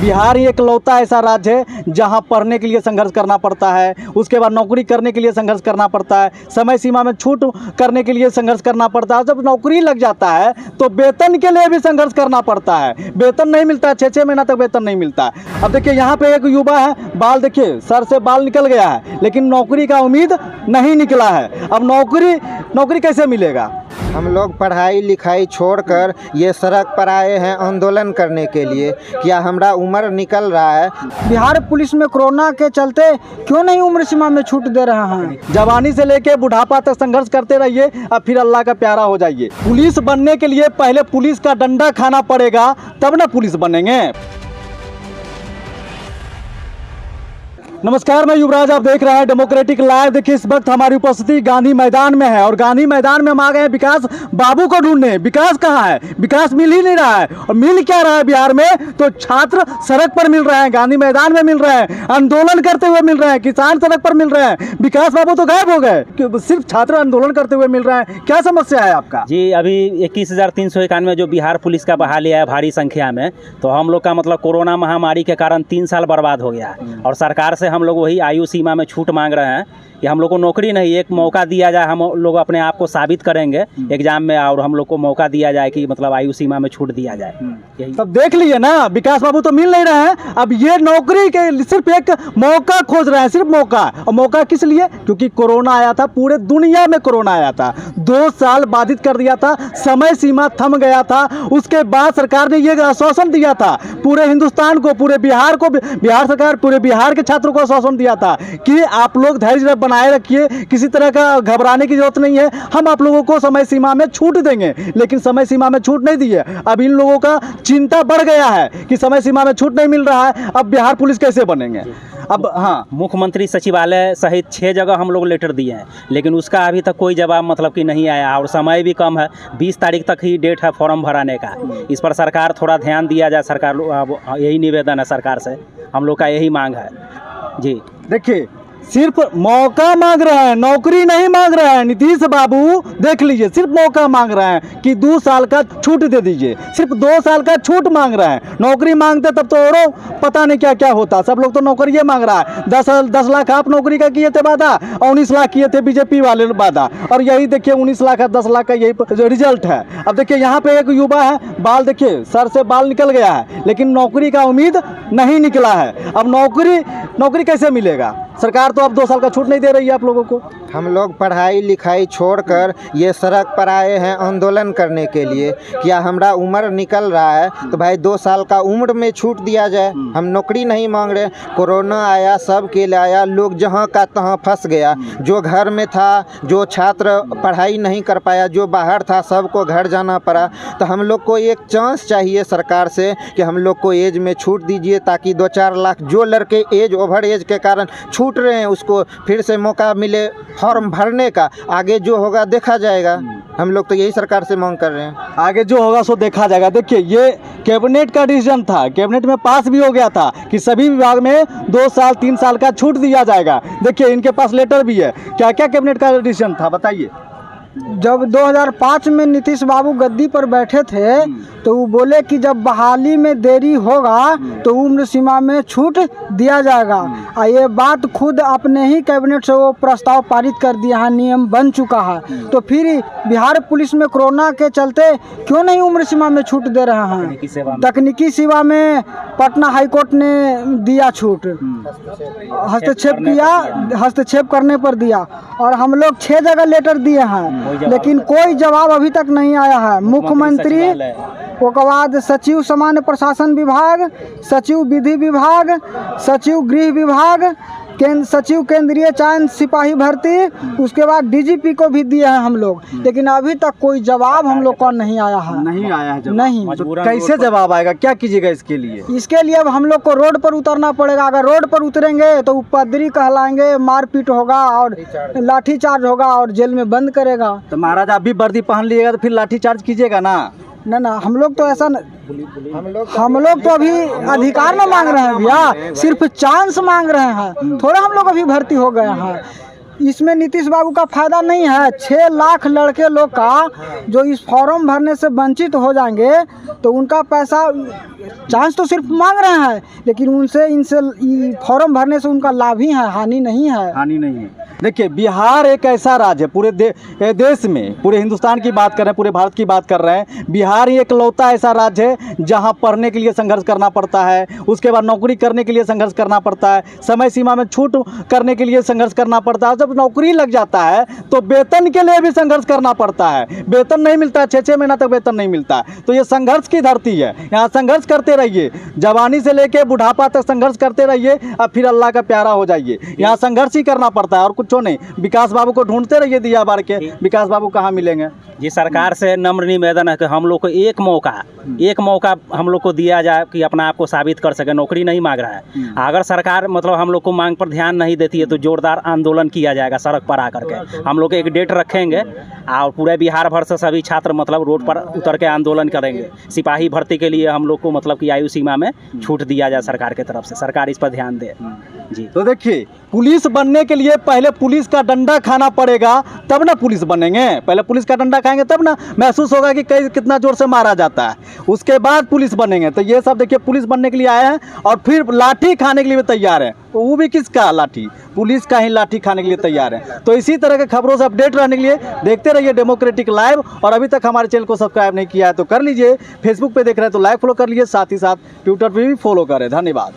बिहार ही एकलौता ऐसा राज्य है जहां पढ़ने के लिए संघर्ष करना पड़ता है, उसके बाद नौकरी करने के लिए संघर्ष करना पड़ता है, समय सीमा में छूट करने के लिए संघर्ष करना पड़ता है। जब नौकरी लग जाता है तो वेतन के लिए भी संघर्ष करना पड़ता है, वेतन नहीं मिलता है, 6-6 महीना तक वेतन नहीं मिलता है। अब देखिए यहाँ पे एक युवा है, बाल देखिए सर से बाल निकल गया है, लेकिन नौकरी का उम्मीद नहीं निकला है। अब नौकरी कैसे मिलेगा? हम लोग पढ़ाई लिखाई छोड़कर ये सड़क पर आए हैं आंदोलन करने के लिए। क्या हमारा उम्र निकल रहा है? बिहार पुलिस में कोरोना के चलते क्यों नहीं उम्र सीमा में छूट दे रहे हैं? जवानी से लेके बुढ़ापा तक संघर्ष करते रहिए, अब फिर अल्लाह का प्यारा हो जाइए। पुलिस बनने के लिए पहले पुलिस का डंडा खाना पड़ेगा, तब ना पुलिस बनेंगे। नमस्कार, मैं युवराज, आप देख रहे हैं डेमोक्रेटिक लाइव। देखिए इस वक्त हमारी उपस्थिति गांधी मैदान में है और गांधी मैदान में हम आ गए हैं विकास बाबू को ढूंढने। विकास कहाँ है? विकास मिल ही नहीं रहा है। और मिल क्या रहा है बिहार में? तो छात्र सड़क पर मिल रहे हैं, गांधी मैदान में मिल रहे हैं, आंदोलन करते हुए मिल रहे हैं, किसान सड़क पर मिल रहे हैं। विकास बाबू तो गायब हो गए, सिर्फ छात्र आंदोलन करते हुए मिल रहे हैं। क्या समस्या है आपका? जी, अभी 21,391 जो बिहार पुलिस का बहाली है भारी संख्या में, तो हम लोग का मतलब कोरोना महामारी के कारण 3 साल बर्बाद हो गया और सरकार से हम लोग वही आयु सीमा में छूट मांग रहे हैं कि हम लोग को नौकरी नहीं, एक मौका दिया जाए, हम लोग अपने आप को साबित करेंगे एग्जाम में और हम लोग को मौका दिया जाए कि मतलब आयु सीमा में छूट दिया जाए। तब देख लीजिए ना, विकास बाबू तो मिल नहीं रहे हैं। अब ये नौकरी के सिर्फ एक मौका खोज रहे हैं, सिर्फ मौका। और मौका किस लिए? क्योंकि कोरोना आया था, पूरे दुनिया में कोरोना आया था, 2 साल बाधित कर दिया था, समय सीमा थम गया था। उसके बाद सरकार ने ये आश्वासन दिया था पूरे हिंदुस्तान को, पूरे बिहार को, बिहार सरकार पूरे बिहार के छात्रों को आश्वासन दिया था कि आप लोग धैर्य बनाए रखिए, किसी तरह का घबराने की जरूरत नहीं है, हम आप लोगों को समय सीमा में छूट देंगे। लेकिन समय सीमा में छूट नहीं दी है। अब इन लोगों का चिंता बढ़ गया है कि समय सीमा में छूट नहीं मिल रहा है, अब बिहार पुलिस कैसे बनेंगे? अब हाँ, मुख्यमंत्री सचिवालय सहित 6 जगह हम लोग लेटर दिए हैं, लेकिन उसका अभी तक कोई जवाब मतलब कि नहीं आया और समय भी कम है, 20 तारीख तक ही डेट है फॉर्म भराने का। इस पर सरकार थोड़ा ध्यान दिया जाए। सरकार यही निवेदन है सरकार से, हम लोग का यही मांग है। जी देखिए सिर्फ मौका मांग रहे हैं, नौकरी नहीं मांग रहे हैं। नीतीश बाबू देख लीजिए, सिर्फ मौका मांग रहे हैं कि 2 साल का छूट दे दीजिए, सिर्फ 2 साल का छूट मांग रहे हैं। नौकरी मांगते तब तो और पता नहीं क्या क्या होता। सब लोग तो नौकरी मांग रहा है। 10 लाख आप नौकरी का किए थे वादा, 19 लाख किए थे बीजेपी वाले वादा, और यही देखिए 19 लाख 10 लाख का यही रिजल्ट है। अब देखिए यहाँ पे एक युवा है, बाल देखिए सर से बाल निकल गया है, लेकिन नौकरी का उम्मीद नहीं निकला है। अब नौकरी कैसे मिलेगा? सरकार तो अब 2 साल का छूट नहीं दे रही है आप लोगों को। हम लोग पढ़ाई लिखाई छोड़कर ये सड़क पर आए हैं आंदोलन करने के लिए। क्या हमारा उम्र निकल रहा है? तो भाई 2 साल का उम्र में छूट दिया जाए। हम नौकरी नहीं मांग रहे। कोरोना आया, सब के लिए आया, लोग जहाँ का तहाँ फंस गया। जो घर में था, जो छात्र पढ़ाई नहीं कर पाया, जो बाहर था, सबको घर जाना पड़ा। तो हम लोग को एक चांस चाहिए सरकार से कि हम लोग को एज में छूट दीजिए, ताकि 2-4 लाख जो लड़के एज ओवर एज के कारण छूट रहे हैं उसको फिर से मौका मिले फॉर्म भरने का। आगे जो होगा देखा जाएगा। हम लोग तो यही सरकार से मांग कर रहे हैं, आगे जो होगा सो देखा जाएगा। देखिए ये कैबिनेट का डिसीजन था, कैबिनेट में पास भी हो गया था कि सभी विभाग में 2 साल 3 साल का छूट दिया जाएगा। देखिए इनके पास लेटर भी है। क्या क्या कैबिनेट का डिसीजन था बताइए? जब 2005 में नीतीश बाबू गद्दी पर बैठे थे तो वो बोले कि जब बहाली में देरी होगा तो उम्र सीमा में छूट दिया जाएगा। और ये बात खुद अपने ही कैबिनेट से वो प्रस्ताव पारित कर दिया है, नियम बन चुका है। तो फिर बिहार पुलिस में कोरोना के चलते क्यों नहीं उम्र सीमा में छूट दे रहे हैं? तकनीकी सेवा में पटना हाईकोर्ट ने दिया छूट, हस्तक्षेप करने पर दिया। और हम लोग 6 जगह लेटर दिए हैं, लेकिन कोई जवाब अभी तक नहीं आया है। मुख्यमंत्री, उसके बाद सचिव सामान्य प्रशासन विभाग, सचिव विधि विभाग, सचिव गृह विभाग, सचिव केंद्रीय चयन सिपाही भर्ती, उसके बाद डीजीपी को भी दिए हैं हम लोग, लेकिन अभी तक कोई जवाब हम लोग का नहीं आया है। नहीं आया है जवाब? नहीं। तो कैसे जवाब आएगा? क्या कीजिएगा इसके लिए? इसके लिए अब हम लोग को रोड पर उतरना पड़ेगा। अगर रोड पर उतरेंगे तो उपद्रवी कहलाएंगे, मारपीट होगा और लाठीचार्ज होगा और जेल में बंद करेगा। तो महाराज आप भी वर्दी पहन लीजिएगा तो फिर लाठीचार्ज कीजिएगा ना? ना, हम लोग तो ऐसा हम लोग तो अभी अधिकार न मांग रहे हैं भैया, सिर्फ चांस मांग रहे हैं। थोड़ा हम लोग अभी भर्ती हो गए हैं। इसमें नीतीश बाबू का फायदा नहीं है। 6 लाख लड़के लोग का जो इस फॉर्म भरने से वंचित हो जाएंगे तो उनका पैसा चांस तो सिर्फ मांग रहे हैं, लेकिन उनसे इनसे फॉर्म भरने से उनका लाभ ही है, हानि नहीं है। हानि नहीं है। देखिए बिहार एक ऐसा राज्य है पूरे देश में, पूरे हिंदुस्तान की बात कर रहे हैं, पूरे भारत की बात कर रहे हैं, बिहार ही एकलौता ऐसा राज्य है जहां पढ़ने के लिए संघर्ष करना पड़ता है, उसके बाद नौकरी करने के लिए संघर्ष करना पड़ता है, समय सीमा में छूट करने के लिए संघर्ष करना पड़ता है। जब नौकरी लग जाता है तो वेतन के लिए भी संघर्ष करना पड़ता है, वेतन नहीं मिलता है, 6-6 महीना तक वेतन नहीं मिलता है। तो ये संघर्ष की धरती है, यहाँ संघर्ष करते रहिए, जवानी से लेके बुढ़ापा तक संघर्ष करते रहिए, अब फिर अल्लाह का प्यारा हो जाइए। यहाँ संघर्ष ही करना पड़ता है और कुछ नहीं। विकास बाबू को ढूंढते रहिए दिया बार के, विकास बाबू कहाँ मिलेंगे। जी सरकार से नम्र निवेदन है कि हम लोग को एक मौका हम लोग को दिया जाए कि अपना आप को साबित कर सके। नौकरी नहीं मांग रहा है, अगर सरकार मतलब हम लोग को मांग पर ध्यान नहीं देती है तो जोरदार आंदोलन किया जाएगा सड़क पर आकर के। हम लोग एक डेट रखेंगे और पूरे बिहार भर से सभी छात्र मतलब रोड पर उतर के आंदोलन करेंगे। सिपाही भर्ती के लिए हम लोग को मतलब कि आयु सीमा में छूट दिया जाए सरकार की तरफ से, सरकार इस पर ध्यान दे। जी तो देखिए पुलिस बनने के लिए पहले पुलिस का डंडा खाना पड़ेगा तब ना पुलिस बनेंगे। पहले पुलिस का डंडा खाएंगे तब ना महसूस होगा कि कई कितना जोर से मारा जाता है, उसके बाद पुलिस बनेंगे। तो ये सब देखिए पुलिस बनने के लिए आए हैं और फिर लाठी खाने के लिए भी तैयार है। तो वो भी किसका लाठी, पुलिस का ही लाठी खाने के लिए तैयार है। तो इसी तरह के खबरों से अपडेट रहने के लिए देखते रहिए डेमोक्रेटिक लाइव। और अभी तक हमारे चैनल को सब्सक्राइब नहीं किया है तो कर लीजिए, फेसबुक पे देख रहे हैं तो लाइक फॉलो कर लीजिए, साथ ही साथ ट्विटर पे भी फॉलो करें। धन्यवाद।